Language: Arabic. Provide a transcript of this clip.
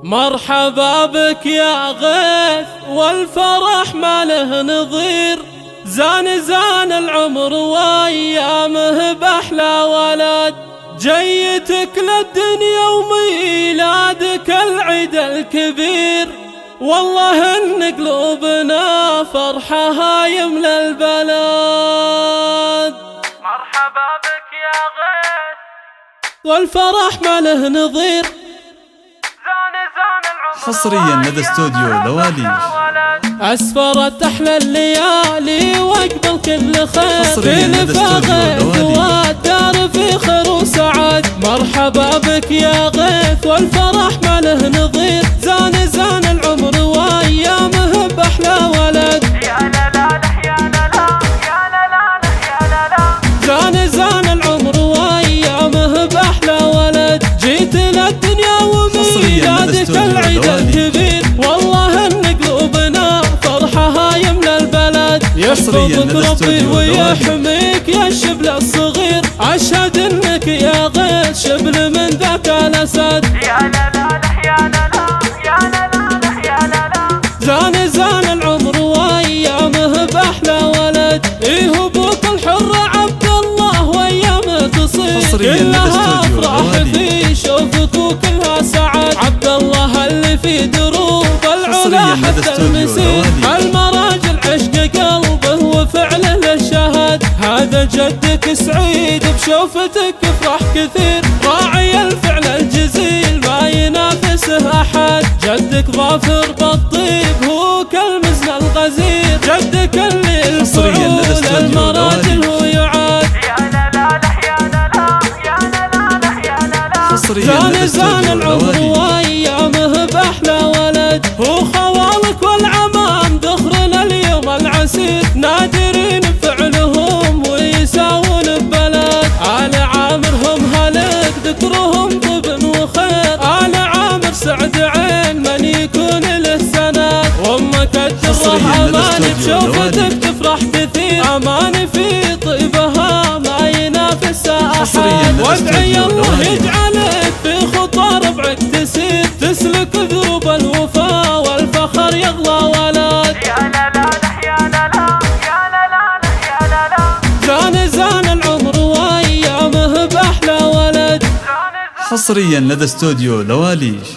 مرحبا بك يا غيث والفرح ما له نظير، زان العمر وايامه باحلى ولد، جيتك للدنيا وميلادك العيد الكبير، والله ان قلوبنا فرحها يملى البلد. مرحبا بك يا غيث والفرح ما له نظير، حصريا لدى استوديو لواليش. أسفرت أحلى الليالي وأقبل كل خير، حصريا لدى استوديو لواليش. والدار في خير وسعاد. مرحبا بك يا غيث والفرح ما له نظير، زان العمر وأيامه بأحلى ولد، يا لا لا لا يا لا لا يا لا لا يا لا لا، زان العمر وأيامه بأحلى ولد، جيت للدنيا وميلادك العيد الكبير، والله ان قلوبنا فرحها يملى البلد، يحفظك ربي ويحميك يا الشبل الصغير، اشهد انك يا غيث شبل من ذاك الاسد، يا لا لا لا يا لا لا يا لا لا يا لا لا، زان العمر وايامه باحلى ولد، ايه ابوك الحر عبد الله وايامه تصير، كلها افراح في شوفك وكلها سعاد، عبد الله اللي في دروب العلا حتى المسير، المراجل عشق قلبه وفعله للشهاد، هذا جدك سعيد بشوفتك افرح كثير، راعي الفعل الجزيل ما ينافسه احد، جدك ظافر بالطيب هو كالمزن الغزير، جدك اللي الفعول المراجل هو يعاد، يا لا لا لا يا لا لا يا لا لا يا لا لا، زان العمر وايامه باحلى ولد، هو خوالك والعمام ذخرنا اليوم العسير، نادرين بفعلهم ويساوون ببلد، آل عامرهم هلك ذكرهم طب وخير، آل عامر سعد عين من يكون له سند، وامك الدره اماني بشوفتك تفرح كثير، اماني في طيبها ما ينافسها احد، وادعي الله يجعلك في خطى ربعك تسير، تسلك ذروب الوفا والفخر يغلى ولد، يا لا لا لا يا لا لا يا لا لا يا لا لا، زان العمر وايامه باحلى ولد. حصريا لدى استوديو لواليش.